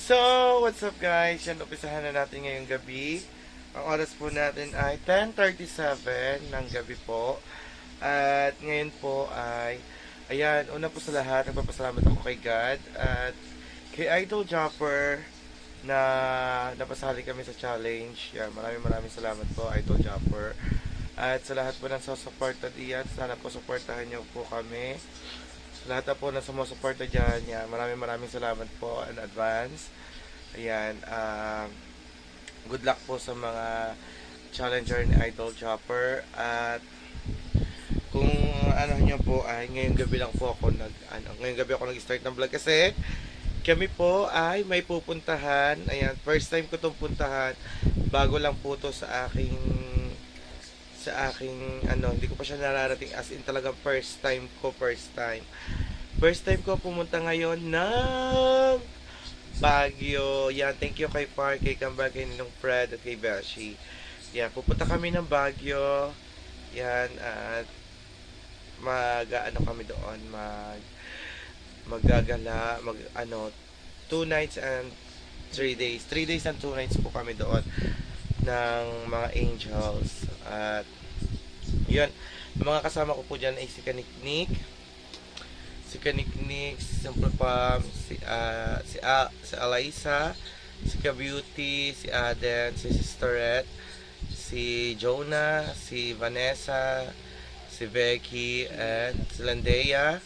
So, what's up guys? Yan, umpisahan na natin ngayong gabi. Ang oras po natin ay 10:37 ng gabi po. At ngayon po ay, ayan, una po sa lahat, nagpapasalamat ako kay God at kay Idol Jopper na napasali kami sa challenge. Yan, maraming salamat po, Idol Jopper. At sa lahat po ng susuporta diyan, sana po supportahan niyo po kami. Sa lahat po ng sumusuporta dyan, yan, maraming salamat po in advance. Ayan, good luck po sa mga challenger ni Idol Chopper. At kung ano nyo po ay ngayong gabi lang po ako nag-start ng vlog kasi kami po ay may pupuntahan. Ayan, first time ko itong puntahan. Bago lang po to sa aking hindi ko pa siya nararating, as in talaga first time ko pumunta ngayon ng Baguio. Yan, thank you kay Park, kay Kambal, kay Ninong Fred at kay Beshi. Yan, pupunta kami ng Baguio. Yan, at kami doon, maggagala, 2 nights and 3 days. 3 days and 2 nights po kami doon ng mga angels. At yun, mga kasama ko po dyan ay si Kaniknik, si Simple Pam, si Alaysa, si Ka-Beauty, si Aden, si Sisterette, si Jonah, si Vanessa, si Becky, and si Landea.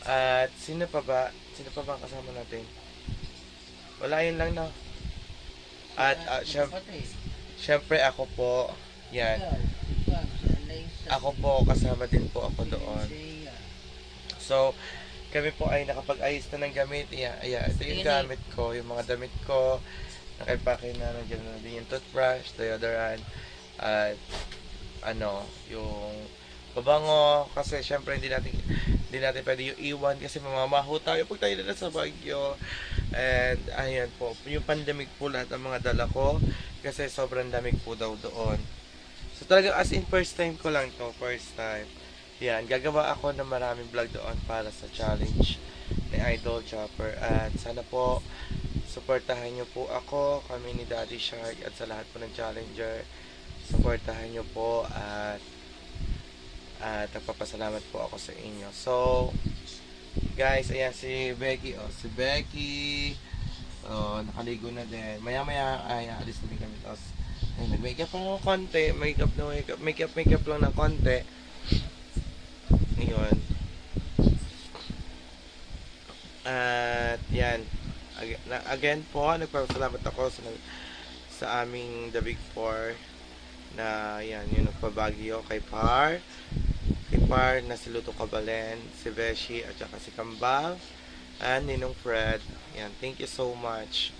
At sino pa ba ang kasama natin? Wala, yun lang na. At syempre ako po, yan. Ako po, kasama din po ako doon. So, kami po ay nakapag-ayos na ng gamit. Ito yung gamit ko, yung mga damit ko. Nakipake na, nandiyan na din yung toothbrush, deodorant, at yung babango. Kasi syempre hindi natin pwede yung iwan kasi mamamaho tayo pag tayo na sa Baguio. And ayan po, yung pandemic po lahat ang mga dala ko kasi sobrang damig po daw doon. So talaga as in first time ko lang to, first time. Yan, gagawa ako ng maraming vlog doon para sa challenge ni Idol Chopper. At sana po suportahan nyo po ako, kami ni Daddy Shark at sa lahat po ng challenger. Suportahan nyo po at nagpapasalamat po ako sa inyo. So guys, ayan si Becky, nakaligo na din. Maya ay alis na din kami. Tapos nag-makeup lang ng konti, makeup lang ng konti. Ngayon. At yan, again po, nagpapasalamat ako sa aming The Big Four na yan, yung nagpabagyo kay Par na si Luto Cabalen, si Beshi at saka si Kambal and Ninong Fred. Yan, thank you so much.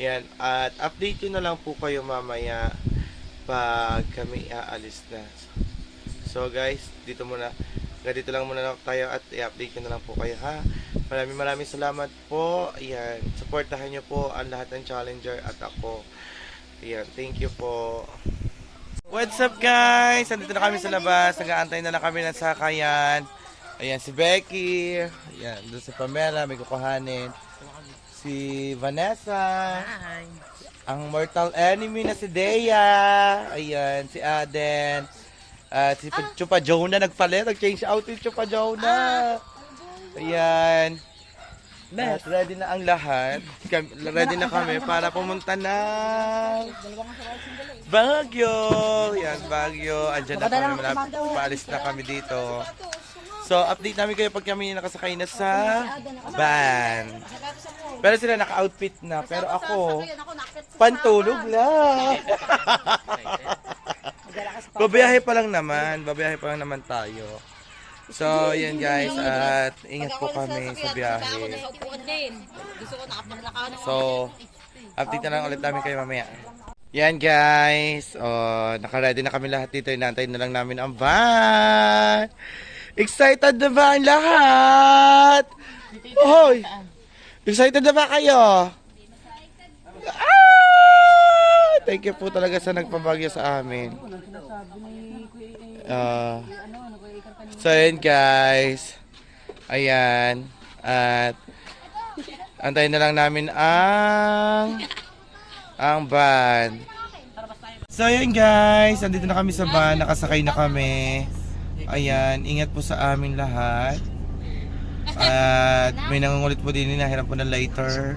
Yan, at update yun na lang po kayo mamaya pag kami aalis na. So guys, dito lang muna tayo at i-update ko na lang po kayo, ha. Maraming salamat po. Ayan, supportahan nyo po ang lahat ng challenger at ako. Ayan, thank you po. What's up guys? Nandito na kami sa labas. Nag-aantay na lang kami ng sakayan. Ayan, si Becky. Ayan, doon si Pamela, may kukuhanin. Si Vanessa. Hi. Ang mortal enemy na si Dea. Ayan, si Aden. Si Chupa Jonah nagpalit. Nag-change out yung Chupa Jonah. Ayan. At ready na ang lahat. Ready na kami para pumunta ng Baguio. Yan, Baguio. Andyan na kami. Paalis na kami dito. So, update namin kayo pag kami nakasakay na sa van. Pero sila naka-outfit na. Pero ako, pantulog lang. Babiyahe pa lang naman tayo. So, yan guys, at ingat po kami sa biyahe. So, update na lang ulit namin kayo mamaya. Yan guys, naka-ready na kami lahat dito. Inaantay na lang namin ang van. Excited na ba ang lahat? Hoy! Excited na ba kayo? Thank you po talaga sa nagpabagyo sa amin. So, ayan guys. Ayan. At Antayin na lang namin ang van. So yun guys, andito na kami sa van, nakasakay na kami. Ayan, ingat po sa amin lahat. At may nangungulit po din, nahiram po ng lighter.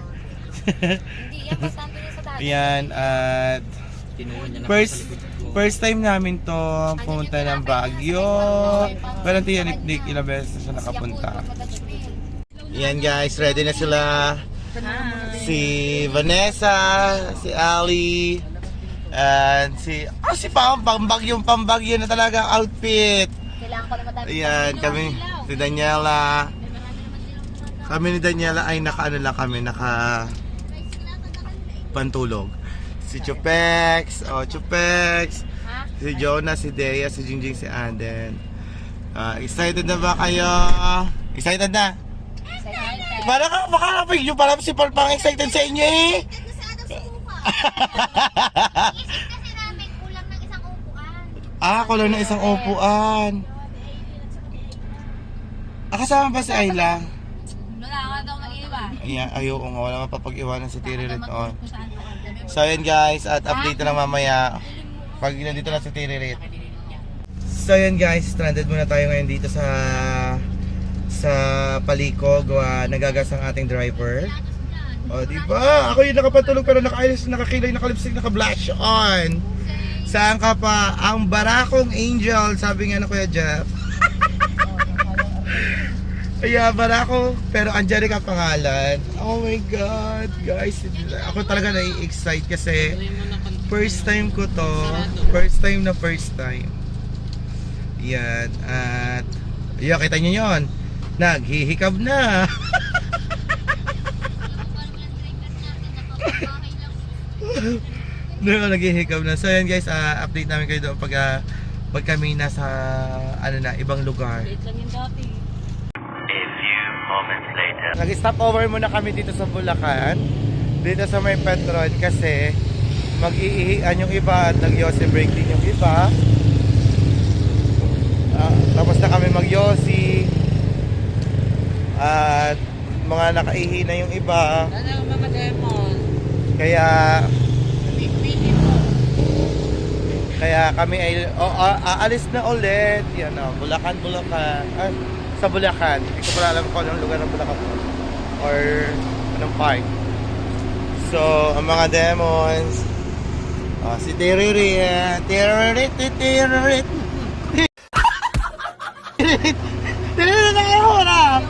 Ayan, at first time namin to pumunta ng Baguio. Pero tiyanip-nik, ilang beses na siya nakapunta. Ayan guys, ready na sila. Si Vanessa, si Ali, and si Pambagyo na talaga outfit. Ayan, kami, si Daniela. Kami ni Daniela ay naka pantulog. Si Chupex, Chupex. Si Jonah, si Dea, si Jingjing, si Aden. Excited na ba kayo? Excited na? Baka nyo parang si Palpang excited sa inyo eh. Kasi namin kulang ng isang upuan. Kulang ng isang upuan. Kasama ba si Ayla? Wala ka daw mag-iwan. Ayan, ayoko nga, wala mapapag-iwanan si Tiririt on. So yun guys, at update na lang mamaya pag nandito na si Tiririt. So yun guys, stranded muna tayo ngayon dito sa Paliko, nagagas ang ating driver. O diba? Ako yung nakapatulog pero nakaalis, nakakilay, nakalipstick, naka-blush on. Saan ka pa? Ang Barakong Angel, sabi nga na Kuya Jeff. Kaya Barako, pero Angelica pangalan. Oh my God, guys. Ako talaga nai-excite kasi first time ko to. First time. Yan, at yun, kita nyo yun. Naghihikab na. Naghihikab na. So yan guys, update namin kayo doon pag kami nasa ibang lugar. Nag-stop over muna kami dito sa Bulacan. Dito sa may Petron kasi mag-iihian yung iba at nag-yosi break din yung iba. Tapos na kami mag-yosi. At mga nakaihi na yung iba. Kaya kami ay aalis na ulit. Yan Bulacan. Sa Bulacan. Hindi ko pala alam kung anong lugar ng Bulacan po. Or anong park. So, ang mga demons. Si Tiririt. Tiririt na kayo harap.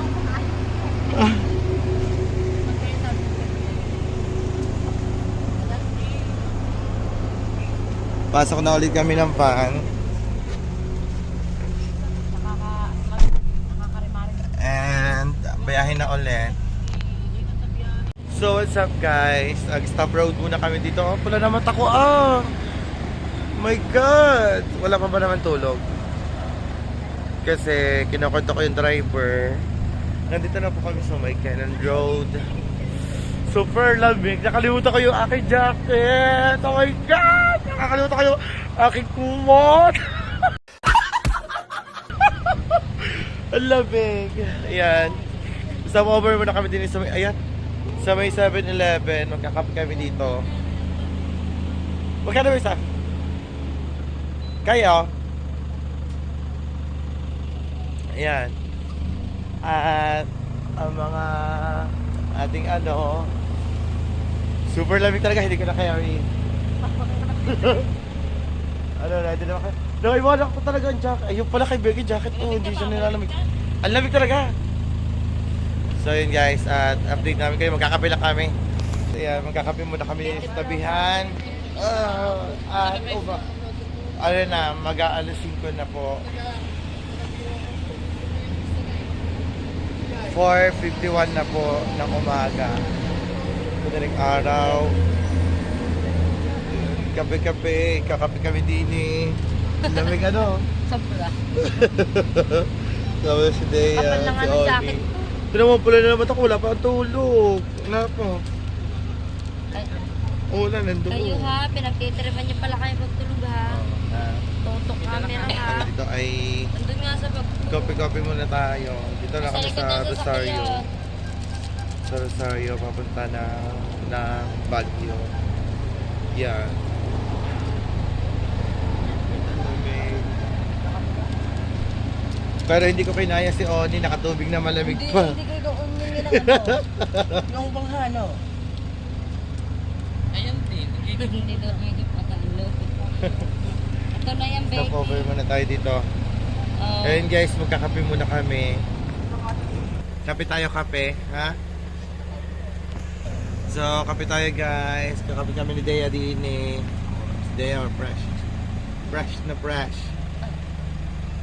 Pasok na ulit kami ng van. And bayahin na ulit. So what's up guys? Stop road muna kami dito. Pala naman ako my God! Wala pa ba naman tulog? Kasi kinukwento ko yung driver. Nandito na po kami sa may Cannon Road. Super lamig. Nakalimutan ko yung aking jacket. Oh my God! Nakakalimutan ko yung aking kumot. Ang lamig. Ayan. Stop over muna kami din sa may, ayan, sa may 7-Eleven. Magkakape kami dito. Magkano ba isa? Kaya? Ayan. At ang mga ating super lamig talaga, hindi ko na carry. Hindi naman kaya. Nakaiwala ko talaga ang jacket. Ayun pala kay Becky jacket ko, hindi siya nilalamig. Ang lamig talaga. So yun guys, at update namin kayo, magkakape lang kami. So yan, magkakape muna kami sa tabihan. Mag-aalas 5 na po. 4:51 na po ng umaga. Madaling araw. Kape-kape, kakape kami din eh. Lamig Sobra. Sabi si Dea, Kapal lang si ang jacket Ollie. ko. Tinaman pala na naman ako, wala pa ang tulog. Wala pa. Wala, nandun. Kayo ha, pinagtitiriman niyo pala kayo magtulog ha. Tutok camera ha. Dito ay Nandun nga sa bag. kape-kape muna tayo. Dito na kami sa Rosario. sa Rosario papunta ng Baguio. Yan. Pero hindi ko kinaya si Oni, nakatubig na malamig pa. Hindi kayo umingi ng ano. Yung banghano. Ayan din. Hindi daw hindi pa talo. Ito na yan, Becky. So, cover muna tayo dito. Oh. Ayun guys, magkakape muna kami. Kape tayo, kape, ha? So, kape tayo guys. Kakape kami ni Dea din eh. Si Dea fresh. Fresh na fresh.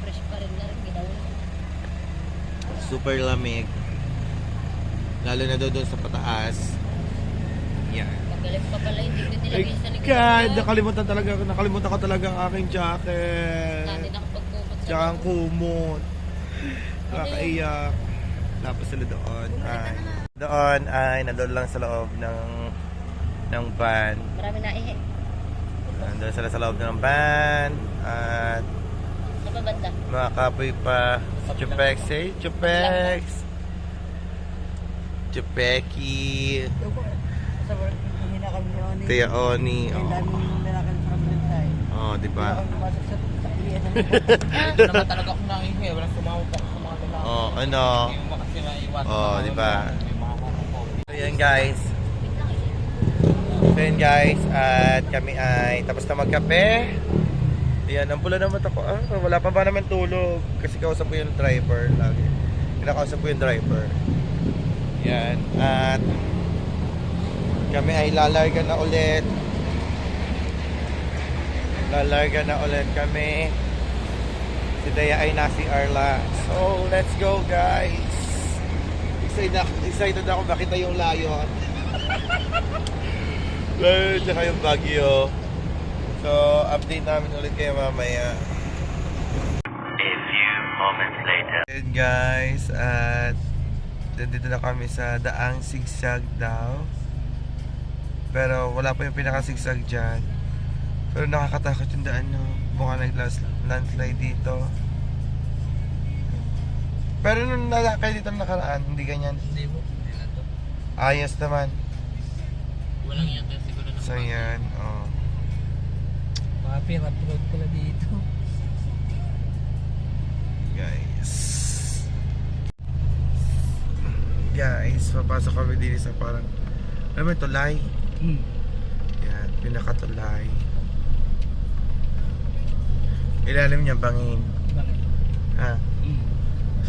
Fresh pa rin na rin. Ginawa. Super lamig. Lalo na doon sa pataas. Yan. Magaling pa pala. Hindi ko nilagay sa likod. God, nakalimutan ko talaga ang aking jacket. Dati nakapagkumot sa Tsaka ang kumot. Nakakaiyak. Tapos sila doon ay nandun lang sa loob ng van. Marami na ihe. Nandun sila sa loob ng van. At Sa babanda. mga kapoy pa si Chupex. Say Chupex! Chupeki! Sa work, hindi na kami ni Oni. Tia Oni. Ang daming nilakad sa kabilang side. Oh, di ba? Hindi ako pumasok sa saklian ng Naman talaga akong nangihingi. Walang sumawag ako sa mga lalaki. Oh, ano? Yung mga kasi naiwan. Oh, di ba? May mga kukupo. So yan guys. So yan guys. At kami ay tapos na magkape. Ayan, ang pula naman ako. Wala pa ba naman tulog? Kasi kausap ko yung driver lagi. Kinakausap ko yung driver. Yan. At kami ay lalarga na ulit. Lalarga na ulit kami. Si Dea ay nasi Arla. So, let's go guys. Excited ako makita yung layon. Layon, tsaka yung Baguio. So, update namin ulit kayo mamaya. A few moments later. And guys, at dito na kami sa daang sigsag daw. Pero wala pa yung pinaka-sigsag dyan. Pero nakakatakot yung daan, no? Mukha nag-landslide dito. Pero nung nalakay dito nakaraan, hindi ganyan. Hindi mo. Hindi na to. Ayos naman. Walang yan kasi siguro na. So yan, oh. Mga pirate road pala dito. Guys, papasok kami din sa parang alam mo, tulay. Yan, pinakatulay. Ilalim niya bangin. Bakit? Ha?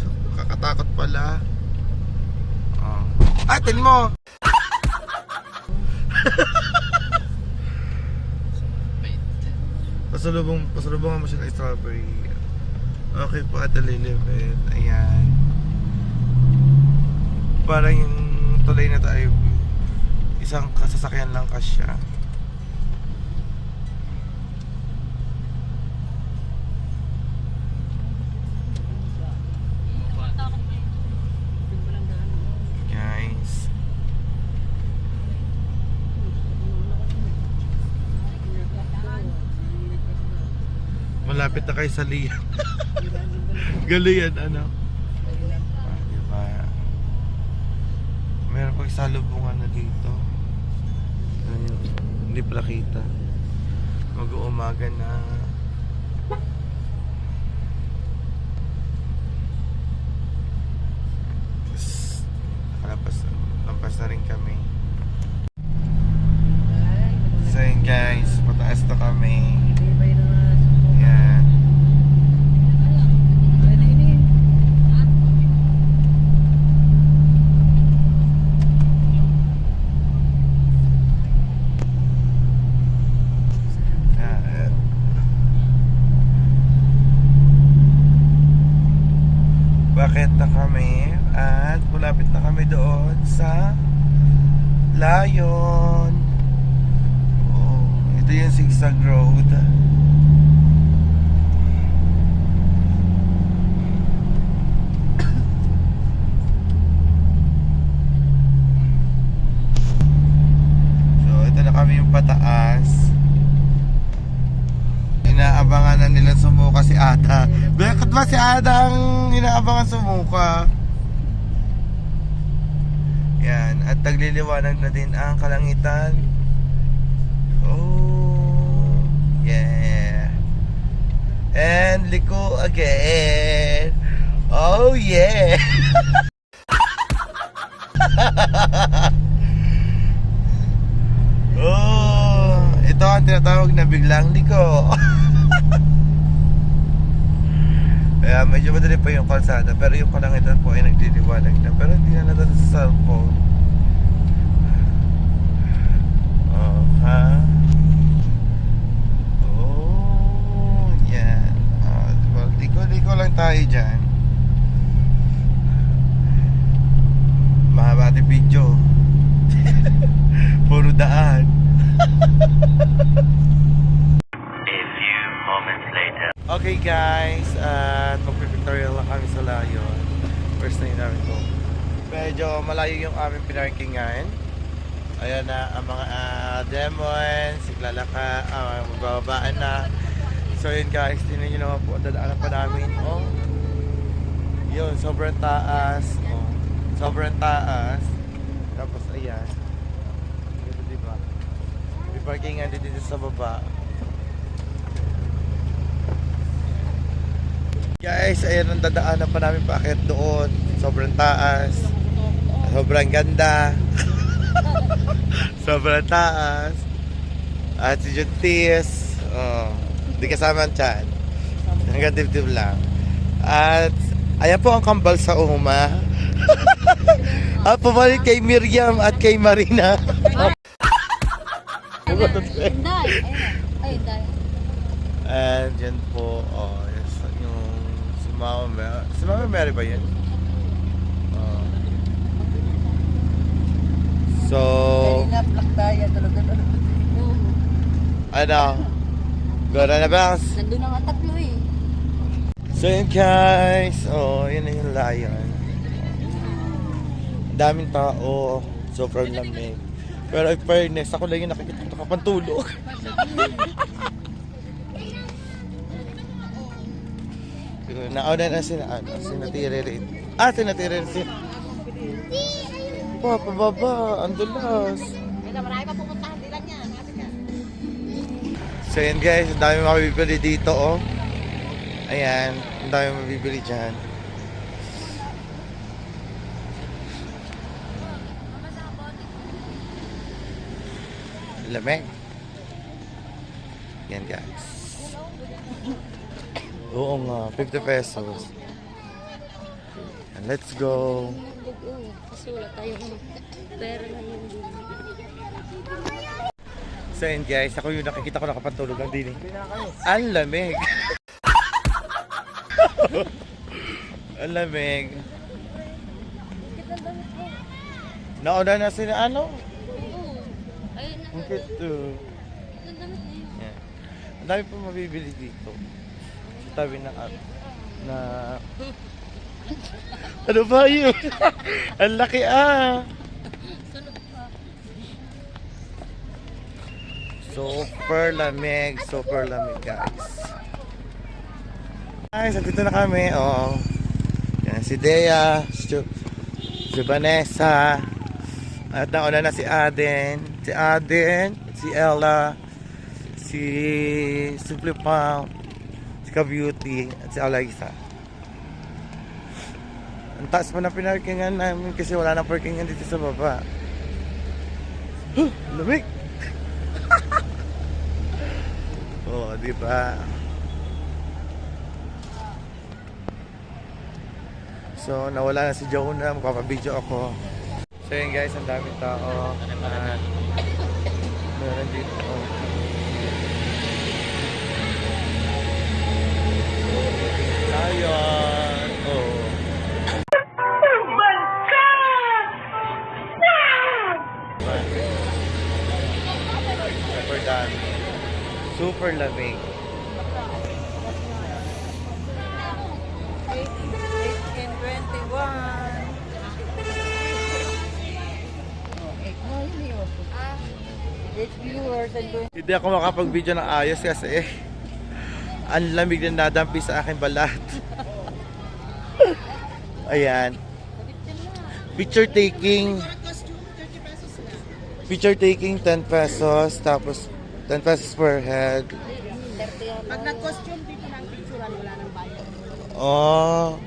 So, kakatakot pala. Oh. Atin mo! Pasalubong mo siya ng strawberry. Okay po at level. Ayan. Parang yung tulay na tayo isang kasasakyan lang kasya. Guys. Malapit na kayo sa Lian. Galian, ano? Ah, diba? Meron pang salubungan na dito. Ayun, hindi pala kita. Mag-uumaga na. Tapos, lampas na rin kami. So yun guys, pataas na kami. Yan. Bakit na kami at malapit na kami doon sa Layon. Oh, ito yung zigzag road. So ito na kami yung pataas. Inaabangan na nila sumuka si Ada. Bakit ba si Ada ang inaabangan sumuka? Yan, at tagliliwanag na din ang kalangitan. Oh, yeah. And liko again. Oh, yeah. Oh, ito ang tinatawag na biglang liko. Kaya medyo madali pa yung kalsada, pero yung kalangitan po ay nagliliwanag na, pero hindi na natin sa cellphone. Oh, ha? Oh, yan. Diba? Liko lang tayo dyan. Mahaba ating video. Puro daan. A few moments later. Okay guys, at magpipictorial lang kami sa Layon. First time namin to. Medyo malayo yung aming pinarkingan. Ayan na ang mga demons, siglalaka, magbababaan na. So yun guys, tingnan nyo naman po, dadaanan pa namin. Oh, yun, sobrang taas. Oh, sobrang taas. Tapos ayan. Dito diba? May parkingan dito sa baba. Guys, ayan ang dadaanan pa namin paakit doon. Sobrang taas. Sobrang ganda. Sobrang taas. At si Juntis, di kasama ang tiyan. Hanggang dibdib lang. At ayan po ang kambal sa Uma. At pumalik kay Miriam at kay Marina. Inday. Ay, Inday. And yan po, yung si Mama Mary. Si Mama Mary ba yan? So, Kanina, black tayo. Talaga. ano? Gora na ba? Nandun ang tatlo eh. So yun guys, yun na yung Layon. Daming tao, sobrang lamig. Pero in fairness, ako lang yung nakikita nakapantulog. Siguro, nauna na sinatiririn. Sinatiririn si... Pababa, ang dulas. Marami pa pupuntahan nila niya. So yun guys, ang dami makabibili dito Ayan, ang dami mabibili dyan. Lamig. Yan guys. Oo nga, 50 pesos. And let's go. Kasi wala tayong pera na yun din. So yun guys, ako yung nakikita ko nakapantulog lang din Ang lamig. Ang lamig. Nauna na sila ano? Oo. Ayun na. Ang cute too. Ang damit na yun. Yeah. Ang dami pa mabibili dito. Sa tabi ng na ano ba yun? Ang laki Sunod pa. Super lamig guys. Guys, nandito na kami. Yan, si Dea, si Vanessa, at nauna na si Aden, si Ella, si Simple Pam, si Ka-Beauty, at si Alaisa. Ang taas pa na pinarkingan namin kasi wala na parkingan dito sa baba. Lamig! Di ba? So, nawala na si Jonah, magpapabidyo ako. So yun guys, ang daming tao. Meron dito. Ayan. Super dami. Super lamig. 8 viewers and doing Hindi ako makapag-video ng ayos kasi ang lamig na nadampi sa aking balat. Ayan. Picture taking. Picture taking 10 pesos, tapos 10 pesos per head. 30 yan. Pag nag-costume dito ng picturean, wala nang bayad. Oh.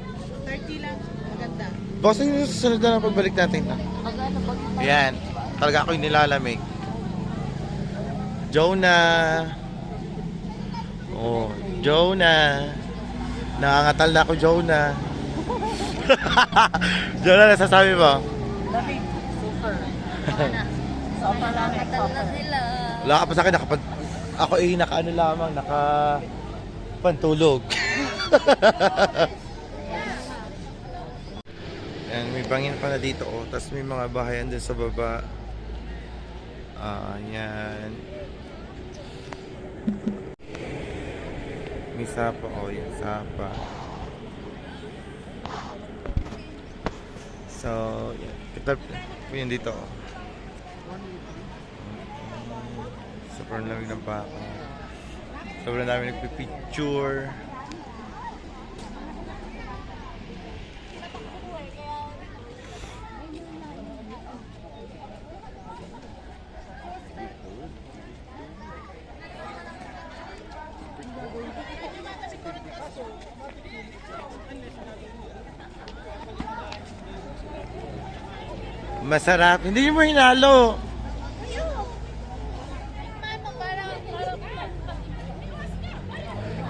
30 lang. Maganda. Boss, yung susunod na lang pagbalik natin na. Pag ano, pag Ayan. Talaga ako yung nilalamig. Jonah. Oh, Jonah. Nangangatal na ako, Jonah. Jonah, nasasabi mo? Lamig. Super. Sopa lamig. Katal na sila. Wala ka pa sa akin, ako nakaano lamang, pantulog. Ayan, may bangin pala dito, oh. Tapos may mga bahayan din sa baba. Ayan. May sapa, oh, yung sapa. So, yan. Ito po yun dito, oh. Sobrang lamig ng baka. Sobrang dami nagpipicture. Masarap. Hindi mo hinalo.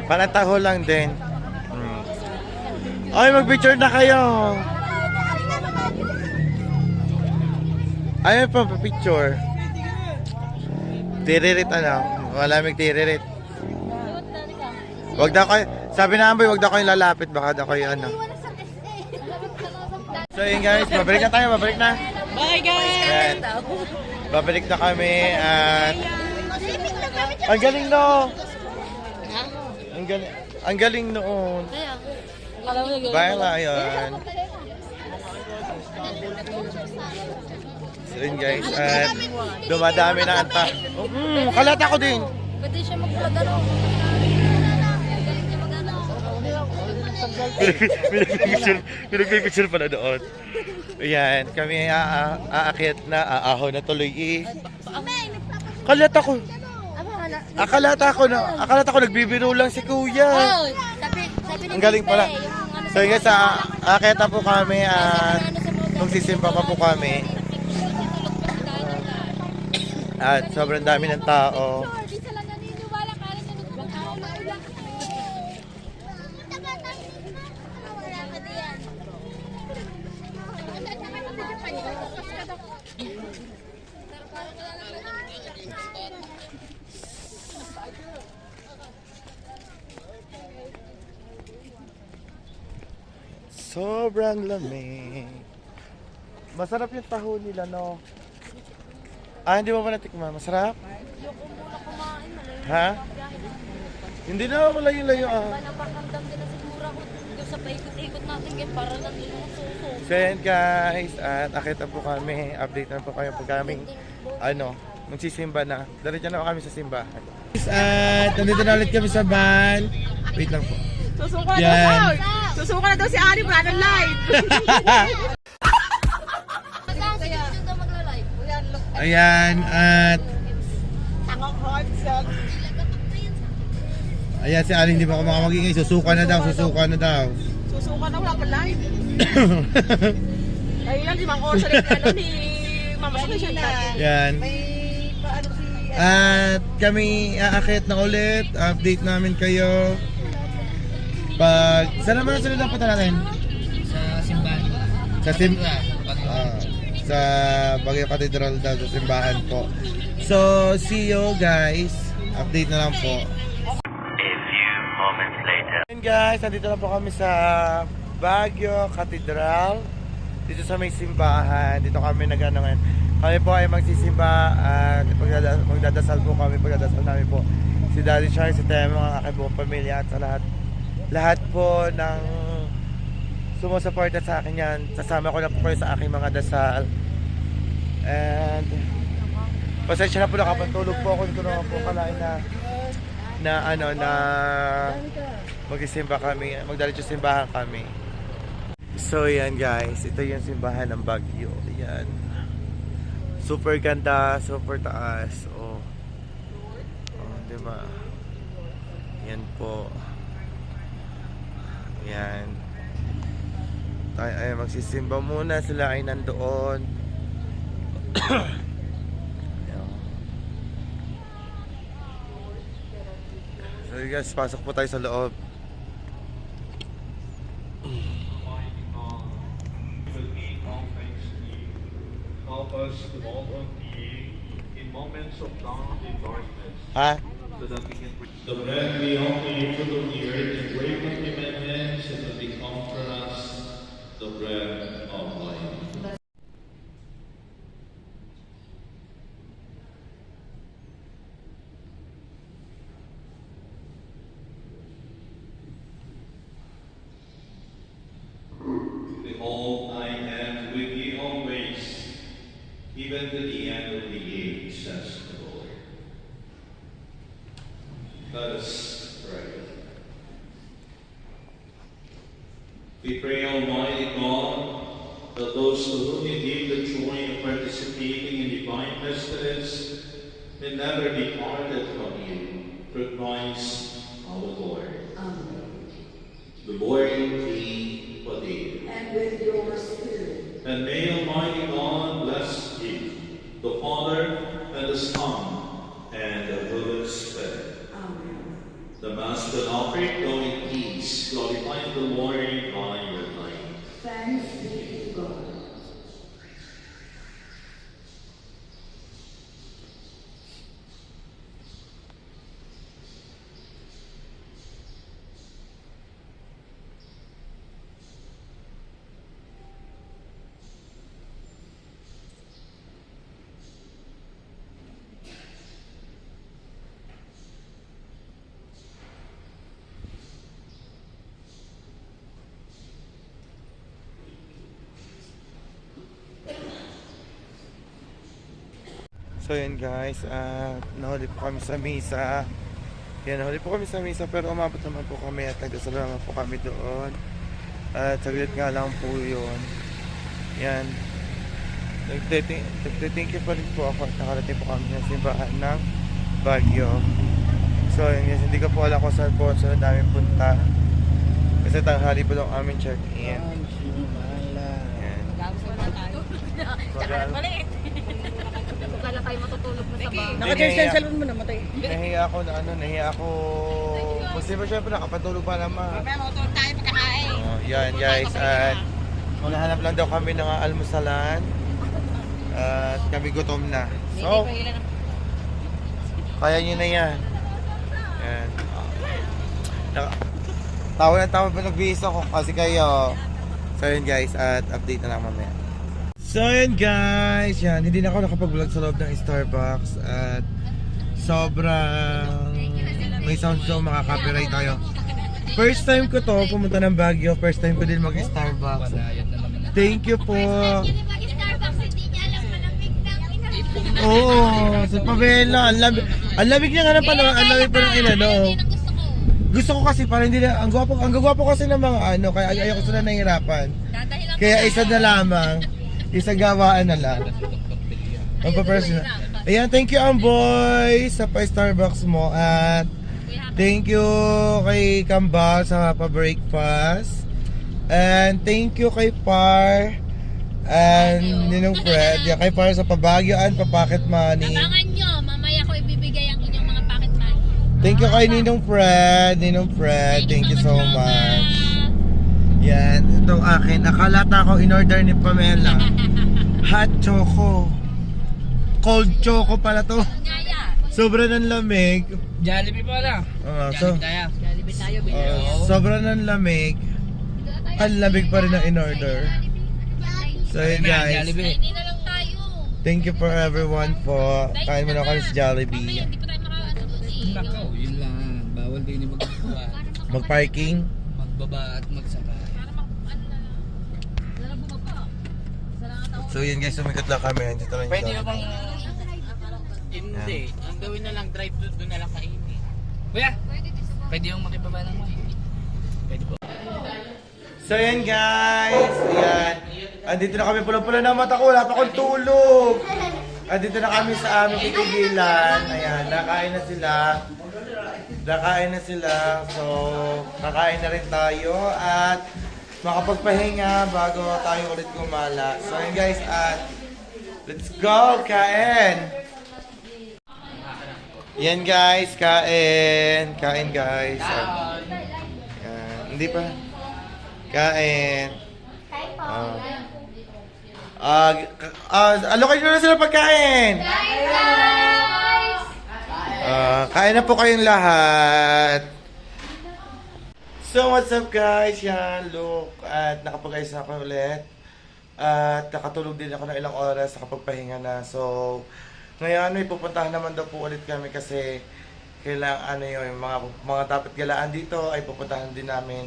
Parang taho lang din. Ay, mag-picture na kayo. Ayaw pa pa-picture. Tiririt ano? Malamig tiririt. Wag daw kayo. Sabi na Amboy, wag daw kayo lalapit. Baka daw kayo ano. So yun guys, babalik na tayo. Babalik na. Bye guys! Ayan. Babalik na kami at... Ang galing no! Ang galing noon. Kaya, Baila yun. So yun guys, at dumadami na ang kalata ko din. pwede siya mag-vlog ano. Galing niya mag-ano. Pinag-picture pala doon. Ayan, kami aakyat na, aahaw na tuloy eh. Kalata ko. Akala ko nagbibiro lang si kuya. Oh, sabi Ang galing pala. So yun guys, aakyat na po kami at magsisimba pa po kami. At sobrang dami ng tao. Sobrang lamig. Masarap yung taho nila, no? Hindi mo ba natikman? Masarap? Ayoko muna kumain. Malayo Ha? Hindi na malayo-layo Napakamdam din na siguro ako doon sa paikot-ikot natin kaya para nandun yung suso. So yan guys, at akita po kami, update na po kayo pag kami, magsisimba na. Diretso na po kami sa simbahan. At nandito na ulit kami sa van. Wait lang po. Susuko na daw! Susuko na daw si Ari, wala ng live! Saan si Jun daw magla-live? Ayan, at Tangok hot song. ayan si Aling, hindi pa ako makamagingay. Susuka na daw. Susuko na, wala pa live. Ayun lang, 5 oras rin ni Mama Sumisyon natin. Yan. May paano si... At kami aakit na ulit. Update namin kayo. Saan naman ang sunod na punta natin? Sa simbahan. Sa Baguio Cathedral daw, sa simbahan po. So, see you guys. Update na lang po. A few moments later. And guys, nandito na po kami sa Baguio Cathedral. Dito sa may simbahan. Dito kami nag-ano ngayon. Kami po ay magsisimba at magdadasal po kami. Pagdadasal namin po si Daddy Charles, si Temo, ang aking buong pamilya at sa lahat po ng sumusuporta sa akin yan. Sasama ko na po kayo sa aking mga dasal. And pasensya na po, nakapantulog po ako. Dito naman po kalain na magsisimba kami, magdalito simbahan kami. So yan guys, ito yung simbahan ng Baguio. Yan. Super ganda, super taas. Oh, diba? Yan po. Yan. Tayo ay magsisimba muna. Sila ay nandoon. Ayan. So guys, pasok po tayo sa loob. Help us to walk on ye in moments of doubt and darkness, Ha? so that we can the bread we offer you for the earth and break of commandments, and that become for us the bread of life. Behold, I am with you always, even to the end of the age, says the Lord. Let us pray. We pray, Almighty God, that those to whom you give the joy of participating in divine mysteries may never be parted from you, through Christ our Lord. Amen. The Lord be with you. And with your spirit. And may Almighty God bless you, the Father, and the Son, and the Holy Spirit. Amen. The Mass will offer go in peace, glorifying the Lord by your life. Thanks be to God. So yun guys, nahuli po kami sa misa. Yan, nahuli po kami sa misa pero umabot naman po kami at nagdasal naman po kami doon. At saglit nga lang po yun. Yan. Nagtitink you pa rin po ako at nakarating po kami ng simbahan ng Baguio. So yun guys, hindi ko po alam kung saan po namin punta. Kasi tanghali po lang aming check-in. Yan. Magal. Wala tayo matutulog na sa bahay. Naka-charge na yung cellphone mo, namatay. Nahiya ako. Kasi syempre nakapatulog pa naman. Mamaya matutulog tayo pagkakain. Oh, yan guys, at maghahanap lang daw kami ng almusalan. At kami gutom na. So, kaya nyo na yan. Yan. Tawa pa nagbihis ako kasi kayo. So yun guys, at update na lang mamaya. So yun guys, yan, hindi na ako nakapag-vlog sa loob ng Starbucks. At sobrang may sound so makaka-copyright tayo. First time ko to pumunta ng Baguio, first time ko din mag-Starbucks. Thank you po. Oo, sa Pavela, ang lamig niya nga ng panahon, ang lamig pa ng inano. Gusto ko kasi parang hindi na, ang gwapo kasi ng mga ano, kaya ayoko sila nahihirapan. Kaya isa na lamang, isang gawaan na lang. Magpa-personal. Ayan, thank you Amboy sa pa-Starbucks mo at thank you kay Kambal sa pa-breakfast. And thank you kay Par and Ninong Fred. Yeah, kay Par sa pa-Baguioan, pa-pocket money. Abangan nyo, mamaya ko ibibigay ang inyong mga pocket money. Thank you kay Ninong Fred, thank you so much. Yan, itong akin. Akala ko in-order ni Pamela. Hot choco. Cold choco pala to. Sobra ng lamig. Jollibee pala. Jollibee tayo, Sobra ng lamig. Ang lamig pa rin ang in-order. So yun guys. Hindi na lang tayo. Thank you for everyone po. Kain mo na kami sa Jollibee. Hindi pa tayo makaano doon eh. Nakaw, yun lang. Bawal din magbubuha. Mag-parking. Magbaba at magsakay. So yun guys, sumikot lang kami. Dito lang yung Pwede na Jollibee. bang... Hindi. Ang gawin na lang, drive doon na lang kainin. Kuya, pwede yung makibaba ng mga. Pwede po. So yan guys, ayan. Andito na kami pula-pula na mata ko, wala pa akong tulog. Andito na kami sa aming titigilan. Ayan, nakain na sila. Nakain na sila. So, kakain na rin tayo at makapagpahinga bago tayo ulit gumala. So, ayun guys, at let's go! Kain! Yan guys, kain! Kain guys. Yan, hindi pa. Kain. Alokay nyo na sila pagkain! Kain na po kayong lahat. So what's up guys? Yan, look. At nakapag-ayos na ako ulit. At nakatulog din ako ng ilang oras. Nakapagpahinga na. So ngayon ay pupuntahan naman daw po ulit kami kasi kailangan yung mga dapat galaan dito ay pupuntahan din namin.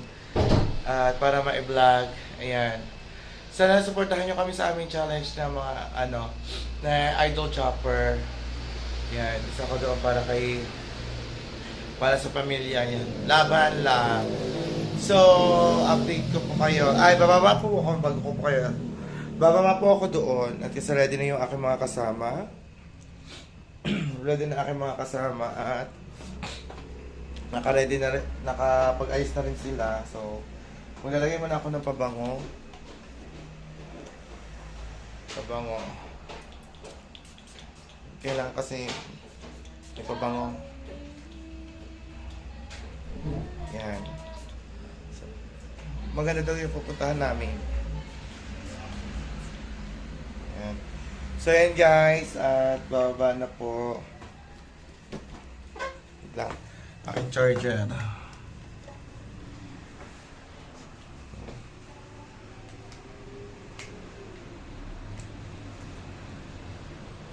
At para ma-vlog. Ayan. Sana supportahan nyo kami sa aming challenge na mga na idol chopper. Yan, isa ko doon para sa pamilya yan. Laban lang. So, update ko po kayo. Ay, bababa po ako bago ko po kayo. Bababa po ako doon at kasi ready na yung aking mga kasama. Ready na aking mga kasama at naka-ready na rin, nakapag-ayos na rin sila. So, maglalagay muna ako ng pabango. Pabango. Kailangan kasi may pabango. Yan. So, maganda daw yung pupuntahan namin. Yan. So yan guys, at bababa na po. Wait lang. Aking charger.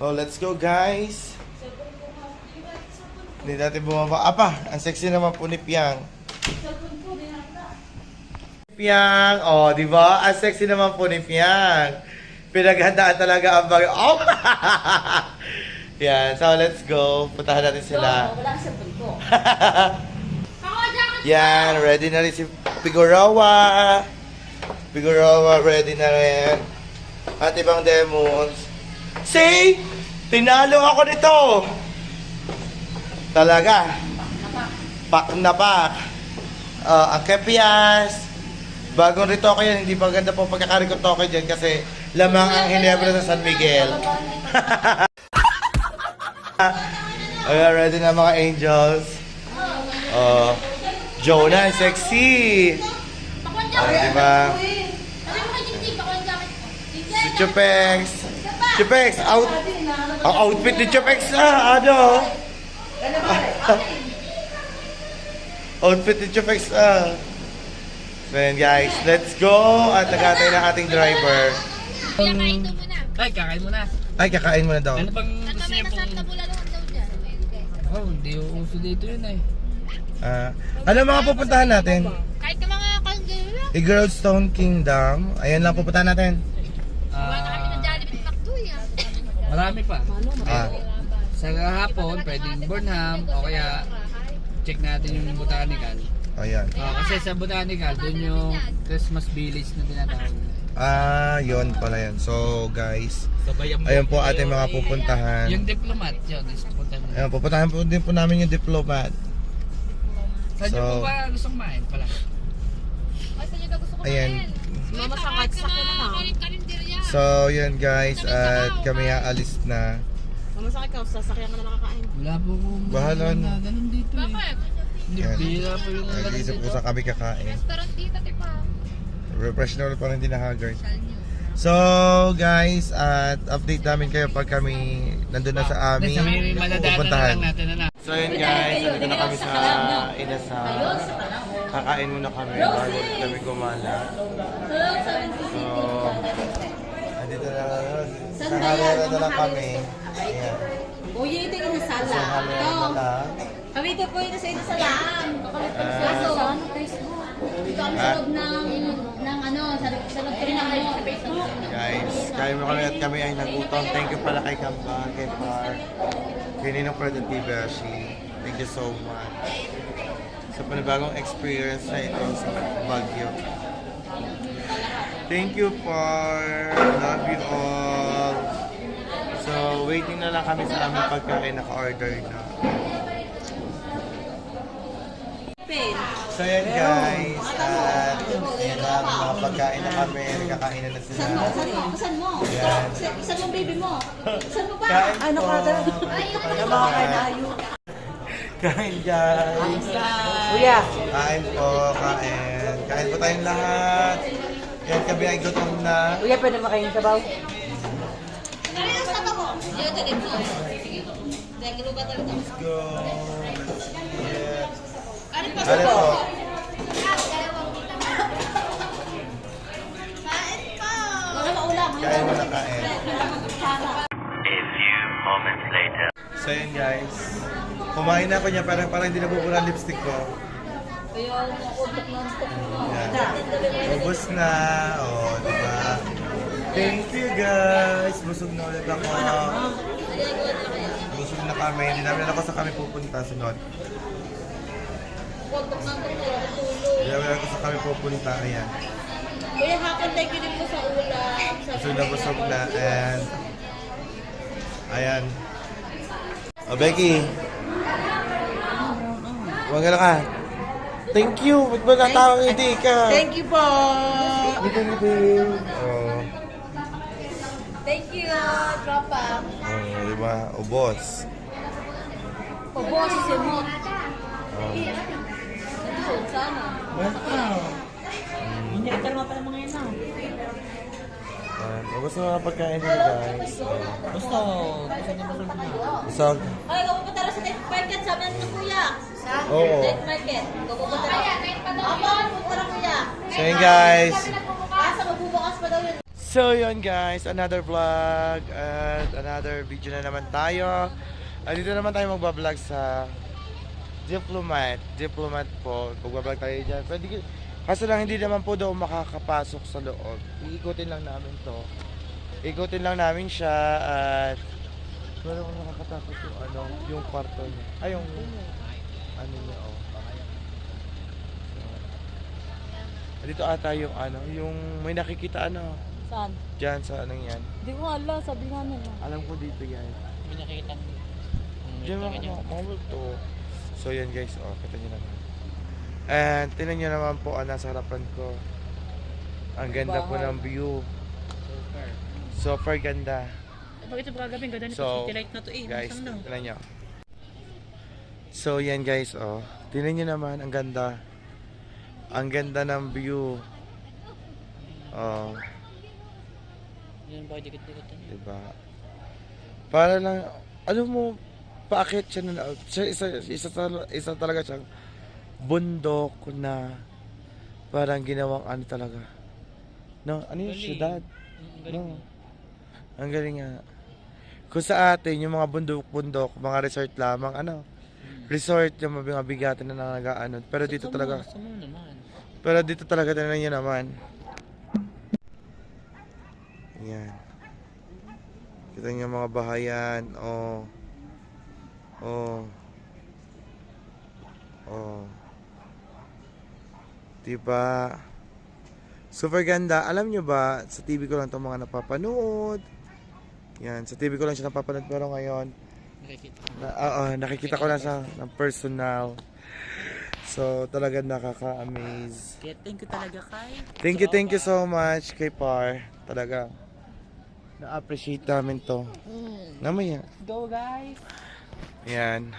Oh, let's go guys. Hindi natin bumaba. Apa, ang sexy naman po ni Piang. Piang, oh, di ba? Ang sexy naman po ni Piang. Pinaghandaan talaga ang bagay. Oh! Yan, so let's go. Puntahan natin sila. Yan, ready na rin si Figueroa. Figueroa, ready na rin. At ibang demons. See? Tinalo ako nito. Talaga. Pak na pak. Ang kepias. Bagong ritoke yan. Hindi pa ganda po pagkakarikotoke dyan kasi lamang ang Hinebra sa San Miguel. Ayan, ready na mga angels. Jonah, sexy. Diba? Si Chupex. Chupex, ang outfit ni Chupex outfit ni Chupex So yun guys, let's go at nagatay na ating driver. Ay, kakain mo na. Ay, kakain mo na daw. Ano bang gusto niya pong... Oh, hindi uso dito yun Ano mga pupuntahan natin? Kahit ka mga kanggay lang. Eaglestone Kingdom. Ayan lang pupuntahan natin. Marami pa. Sa hapon, pwedeng Burnham o kaya check natin yung botanical. Ayan. Kasi sa botanical, doon yung Christmas village na tinatawag. Yun pala yan. So guys, ayun po ating mga pupuntahan. Yung diplomat, yun. Ayun, pupuntahan po din po namin yung diplomat. Saan nyo po ba gustong kumain pala? Ayan. Mama sa sakit na lang. So yun guys, at kami aalis na. Mama sakit ka, sasakyan ka na nakakain. Wala po kung Bahala na. ganun dito Hindi Yan. bira po yung Nag-iisip po sa kami kakain. Restaurant dito, diba? Refresh na ulit parang hindi na haggard. So guys, at update namin kayo pag kami nandun na sa aming pupuntahan. So yun guys, nandito na kami sa Inasal. Kakain muna kami bago kami gumala. So, nandito na sa halera na lang kami. Ayan. Uy, ito yung sala. Sa halera na lang. Kami ito po ito sa ito sa laan. Kaso, dito kami sa loob ng ano, sa loob ko rin ng Facebook. Guys, kain mo kami at kami ay nagutom. Thank you pala kay Kamba, kay Par, kay Ninong Fred at Tibashi. Thank you so much. Sa panibagong experience na ito sa Baguio. Thank you, Par. Love you all. So So, waiting na lang kami sa aming pagkain, naka-order na. So yan guys, at ayan na, mga pagkain na kami, nagkakain na sila. Saan mo? Yan. Saan mo baby mo? Saan mo ba? Kain po. Mga kanayo. Kain guys. Kuya. Kain po, kain. Kain po tayong lahat. Yan, kami ay gutom na. Kuya, pwede makain sabaw? Let's go. Yes. Ano po? Kain mo na kain. A few moments later. So yun guys. Kumain na ako niya, parang hindi nabubura ang lipstick ko. Yan. Ubus na. Oh, diba? Thank you guys. Busog na ulit ako. Busog na kami. Hindi namin ako sa kami pupunta. Sunod. Hindi namin ako sa kami pupunta. Ayan. Kuya, hapon thank you din po sa ulam. Busog na. And ayan. Oh, Becky. Huwag ka. Thank you. Ba't ba natawang hindi ka? Thank you po. Ngiti. Oh. Thank you, tropa. Oh, diba? Ubos. Pabosi si mo. Oh. Sana. Hindi ka naman pala mga yan. Ubos na mga pagkain nila guys. Gusto. Gusto niya busog na. Isang. Ay, kapupunta na sa night market. Sabi ng kuya. Oo. Night market. Kapupunta na. Ako, pupunta na kuya. So yun guys. Asa, magbubukas pa daw yun. So yun guys, another vlog at another video na naman tayo. Dito naman tayo magbablog sa Diplomat po. Magbablog tayo dyan. Kaso lang hindi naman po daw makakapasok sa loob. Iikutin lang namin to. Ikutin lang namin siya at wala kong nakakatakot yung kwarto niya. Ay, yung ano niya, oh. So, dito ata yung yung may nakikita Saan? dyan sa yan. Hindi ko alam, sabi nga nila. Alam ko dito yan. May nakikita mo. Diyan mga multo. So yan guys, oh, kita nyo naman. And tingnan nyo naman po ang nasa harapan ko. Ang ganda po ng view. Super ganda. Bakit ito kagabi? Ganda nito. So, City light na to eh. guys, Nasaan na? tingnan nyo. So yan guys, oh. Tingnan nyo naman, ang ganda. Ang ganda ng view. Oh, Yan ba, dikit-dikit na. diba? Para lang, alam mo, paakyat siya na, isa talaga siyang bundok na parang ginawang talaga. No, ano yung Galing. syudad? Ang galing. No. Ang galing nga. Kung sa atin, yung mga bundok-bundok, mga resort lamang, resort yung mga bigatan na nag-ano. Pero dito talaga, Sa mo naman. pero dito talaga tingnan nyo naman. Yan. Kita nyo mga bahayan. Oh. Oh. Oh. Diba? Super ganda. Alam nyo ba, sa TV ko lang itong mga napapanood. Yan, sa TV ko lang siya napapanood. Pero ngayon, Nakikita. nakikita ko na sa ng personal. So, talaga nakaka-amaze. Kaya thank you talaga kay. Thank you so much kay Par. Talaga. Na-appreciate namin to. Namaya. Go guys. Yan.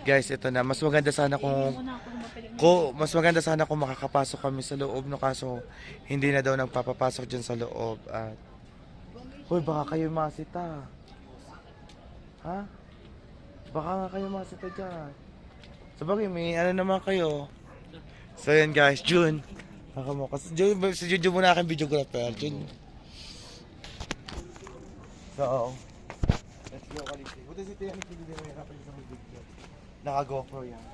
Guys, ito na. Mas maganda sana kung makakapasok kami sa loob, no, kaso hindi na daw nagpapapasok dyan sa loob. At hoy, baka kayo masita. Ha? Baka nga kayo masita dyan. Sabagay, may naman kayo. So yan guys, June. Si June muna aking videographer. June. So, let's go kalisi. Buti si Tiyan, hindi mo hirapan sa video. Naka-GoPro yan.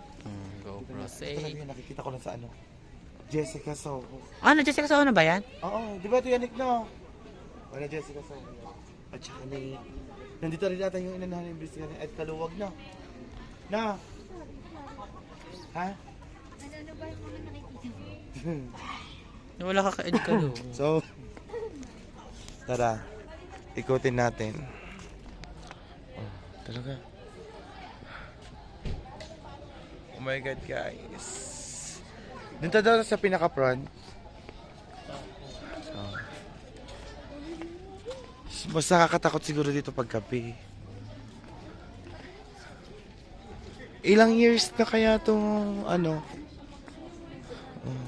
GoPro Ito talaga say. yung nakikita ko lang sa Jessica Soho. Ano, Jessica, sa ano ba yan? Oo, di ba ito Yannick no? Wala Jessica Soho. At saka nandito rin natin yung inanahan ng imbestigan at Kaluwag na. Na? Ha? Wala ka ka-edit ka doon. So, tara, ikutin natin. Talaga. Oh my God, guys. Dito daw sa pinaka-front. Oh. Mas nakakatakot siguro dito pag gabi. Ilang years na kaya itong ano? Oh.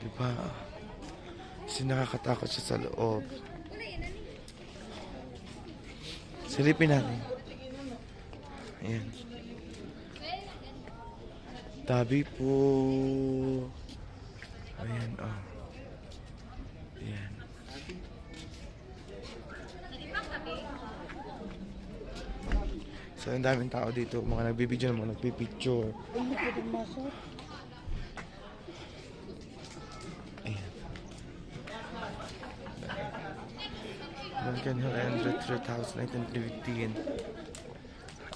Diba? Kasi nakakatakot siya sa loob. Silipin natin. Ayan. Tabi po. Ayan, oh. Ayan. So, ang daming tao dito. Mga nagbibideo, mga nagpipicture. Ayan. Duncan Hill and Retreat House, 1915.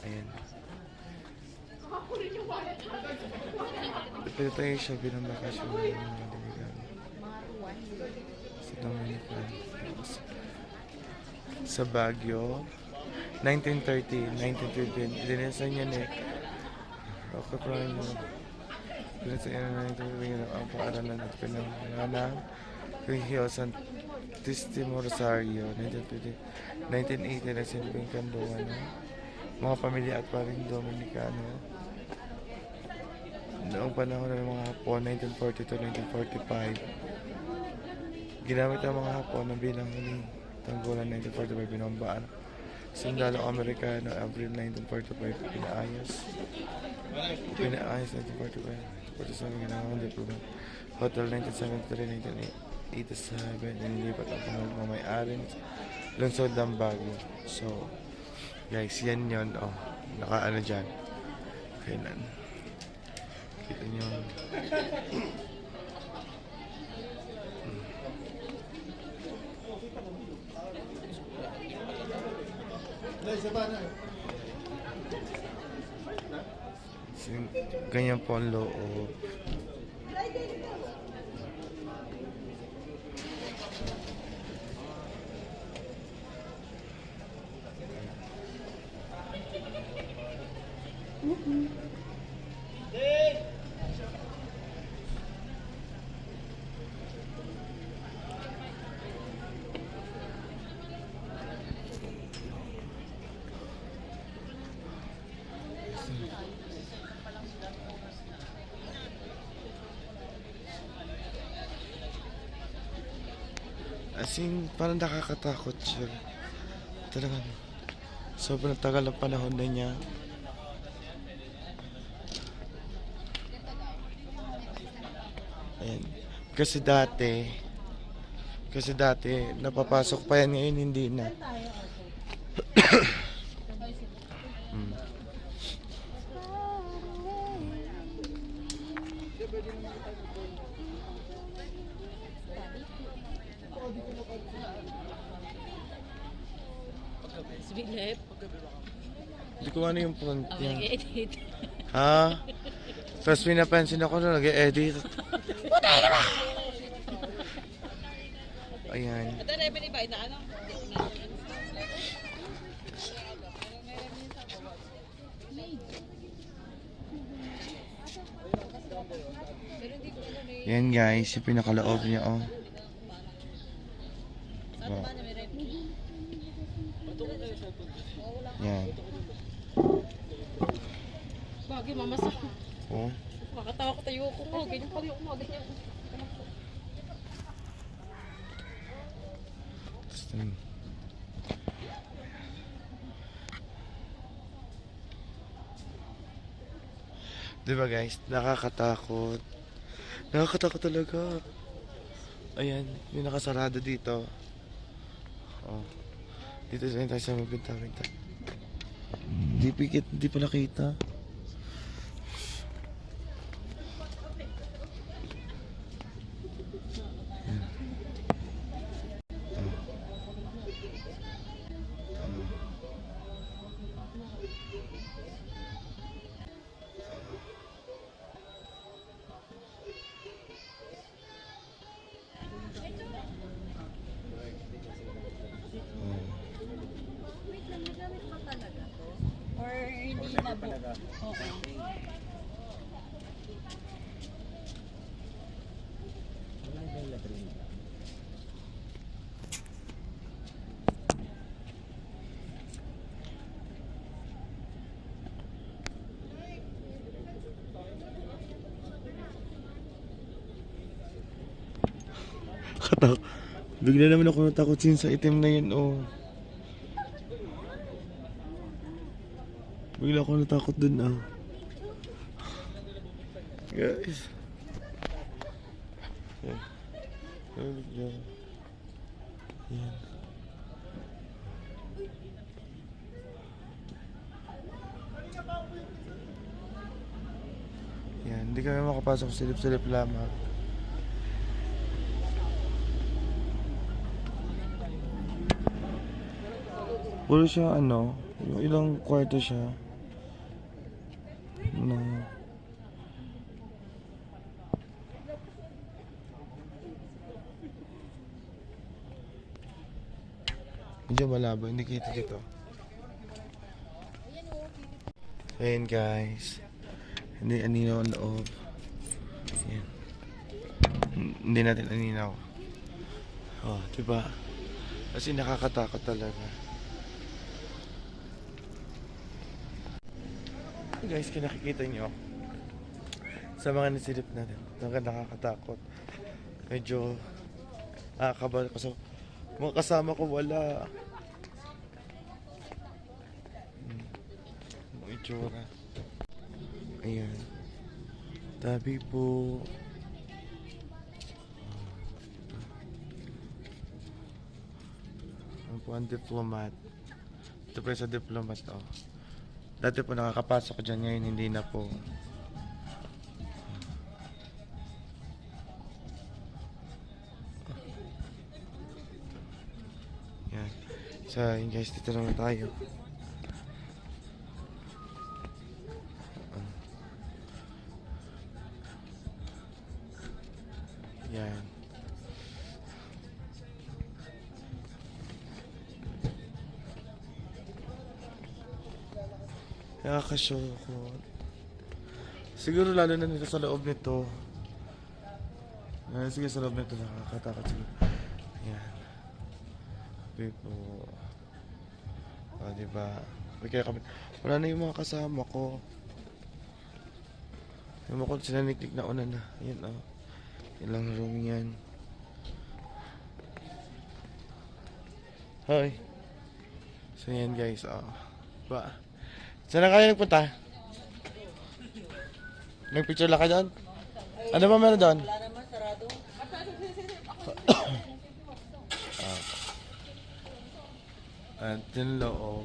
Ayan. Dito tayo siya bilang bakasyon ng mga Dominican. Sa Dominican. Sa Baguio. 1930, 1920. Dinisan yan eh. Roca Prime. Dinisan yan na 1920. Ang paaralan at pinangalan. Green Hill, Santissimo Rosario. 1920. 1980, nagsilbing Kanduan. Mga pamilya at paring Dominicano. Noong panahon ng mga Hapon, 1940 to 1945. Ginamit ang mga Hapon na bilang huling tanggulan 1945 binambaan. Sundalo Amerikano, Abril 1945, pinaayos 1945, 47 ginawang diplomat. Hotel 1973, 1987, nililipat ang pangalan ng may-ari lungsod ng Baguio. So, guys, yan yun, oh, naka-ano dyan. Kailan? Kita nyo. Ganyan po ang loob. As in, parang nakakatakot siya. Talagang sobrang tagal ng panahon na niya. Ayan. Kasi dati, napapasok pa yan, ngayon hindi na. Hmm. Bilip. Hindi ko ano yung front niya. Edit. Ha? Tapos pinapansin ako na nag-e-edit. Ayan. Ito na yung pinibay na ano? Yan guys, yung pinakaloob niya, oh. Wow. Yan. Bagay, mamasak. Oh. Makatawa ko tayo ko nga. Ganyan pa rin ako mga ganyan. Diba guys, nakakatakot. Nakakatakot talaga. Ayan, yung nakasarado dito. Oh. Dito tayo sa mga binta-binta. Di pikit, di pa nakita. Nakakatakot. Bigla naman ako natakot sa itim na yun, oh. Bigla ako natakot dun, ah. Guys. Yan. Yan. Yan. Yan, hindi kami makapasok silip-silip lamang. Puro siya ano, yung ilang kwarto siya. No. Medyo malabo, hindi kita dito. Ayan guys. Hindi aninaw ang loob. Ayan. Hindi natin aninaw. Oh, diba? Kasi nakakatakot talaga. Guys, kung nakikita nyo sa mga nasilip natin, nakakatakot. Medyo nakakabal kasi mga kasama ko wala. Mga itsura. Ayan. Tabi po. Ano po ang diplomat? Ito po sa diplomat, oh. Dati po nakakapasok dyan, ngayon hindi na po. Yan. So, yun guys, dito naman tayo. Yan. Nakakasyoko. Siguro lalo na nito sa loob nito. Sige, sa loob nito nakakatakot siguro. Ayan. Pipo. O, diba? Kaya kami. Wala na yung mga kasama ko. Yung mga sinaniklik na una na. Ayan, o. Ilang room yan. Hi. So, yan guys, o. Ba? Saan na kayo nagpunta? Nagpicture lang ka doon? Ano ba meron doon? Wala naman, sarado. At yung loob.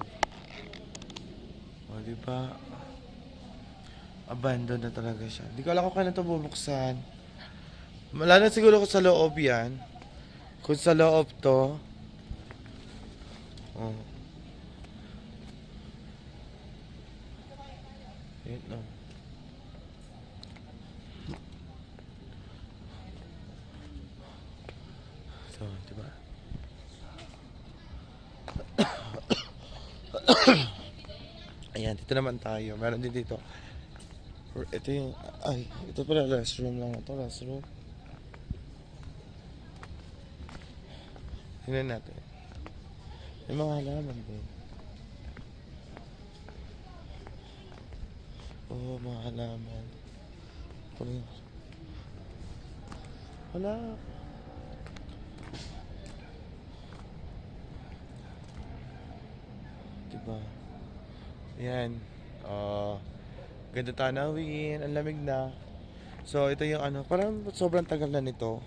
O, diba? Abandon na talaga siya. Hindi ko alam kung kailan ito bubuksan. Wala na siguro kung sa loob yan. Kung sa loob to. Oh. Yun, no. So, diba? Ayan, dito naman tayo. Meron din dito. Ito yung, ay, ito pala restroom lang. Ito restroom. Tingnan natin. May mga halaman din. Oh, mga halaman. Wala. Diba? Yan. Ganda tanawin. Ang lamig na. So, ito yung ano. Parang sobrang tagal na nito.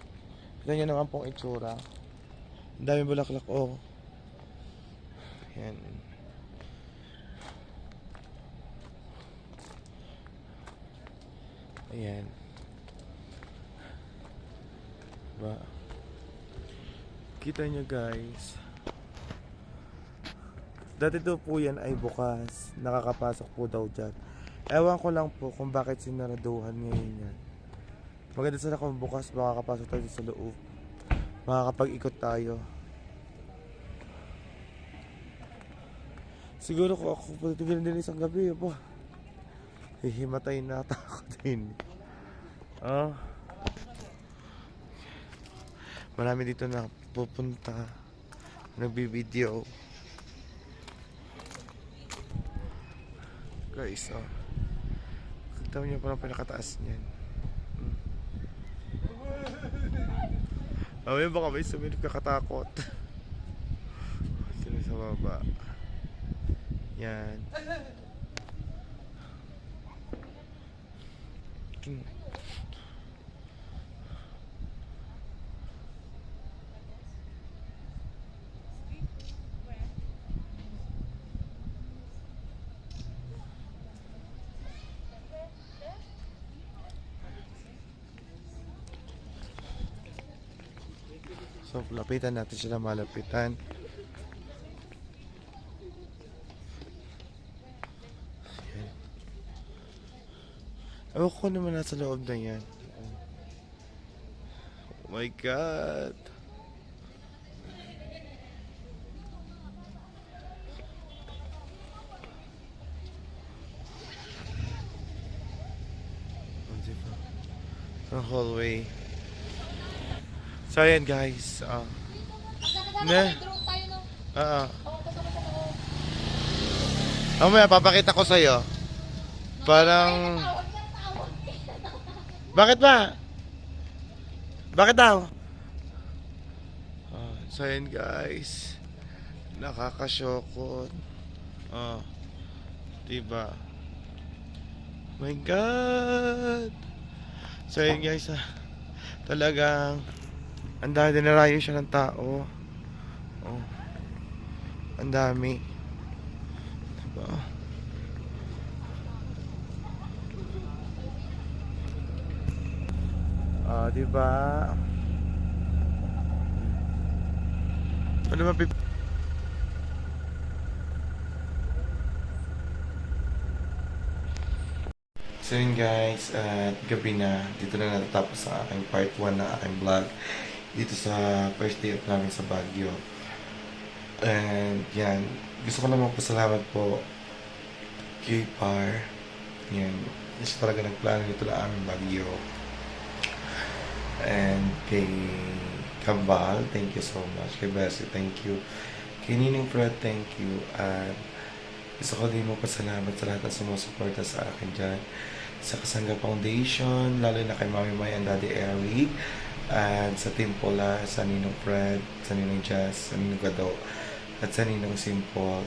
Ito yung naman pong itsura. Ang dami bulaklak. Oh. Yan. Ayan. Diba? Kita nyo guys. Dati daw po yan ay bukas. Nakakapasok po daw dyan. Ewan ko lang po kung bakit sinaraduhan ngayon yan. Maganda sana kung bukas makakapasok tayo sa loob. Makakapag-ikot tayo. Siguro kung ako patitigil din isang gabi, po. Hihimatay na ako din. Oh. Marami dito na pupunta. Nagbibideo. Guys, oh. Kita niyo parang pinakataas niyan. Mamaya baka may sumilip kakatakot. Sila sa baba. Yan. So, lapitan natin sila malapitan. Ayan. Ewan ko naman nasa loob na yan. Oh my God! Oh, diba? Ang hallway. So, ayan guys. Na. Mamaya, papakita ko sa'yo. Parang... Bakit ba? Bakit daw? So, ayan guys. Nakakasyokot. Diba? My God! So, ayan guys. Talagang... Ang dami, dinarayo siya ng tao. Oh. Ang dami. Diba? Diba? Ano mapip... So yun guys, at gabi na, dito na natatapos ang aking part 1 ng aking vlog dito sa first day of namin sa Baguio. And yan, gusto ko naman pasalamat po kay Par. Yan, siya talaga nagplano nito na aming Baguio. And kay Kambal, thank you so much. Kay Bessie, thank you. Kay Nining Fred, thank you. At gusto ko din mo pasalamat sa lahat ng sumusuporta sa akin dyan. Sa Kasangga Foundation, lalo na kay Mami May and Daddy Eric. At sa Team Pola, sa Ninong Fred, sa Ninong Jazz, sa Ninong Gado, at sa Ninong Simple.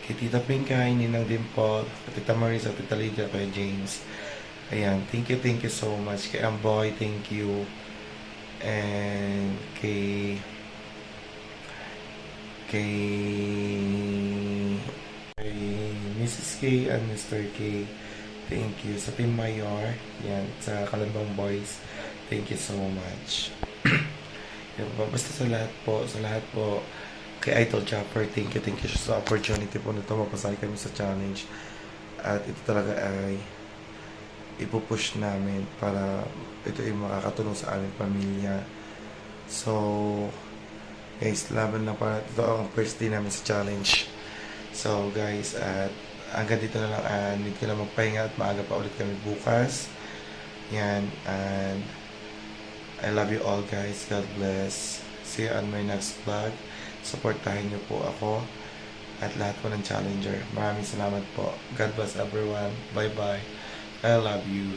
Kay Tita Pinkay, Ninong Dimple, at Tita Marisa, Tita Lydia, kay James. Ayan, thank you so much. Kay Amboy, thank you. And kay Mrs. K and Mr. K, thank you. Sa Team Mayor, yan, sa Kalambang Boys, thank you so much. Yan po, basta sa lahat po, kay Idol Chopper, thank you sa opportunity po na ito, mapasali kami sa challenge. At ito talaga ay ipupush namin para ito ay makakatulong sa aming pamilya. So, guys, laban na para ito ang first day namin sa challenge. So, guys, at hanggang dito na lang. Need ko na magpahinga at maaga pa ulit kami bukas. Yan, and I love you all, guys. God bless. See you on my next vlog. Supportahin niyo po ako at lahat po ng challenger. Maraming salamat po. God bless everyone. Bye-bye. I love you.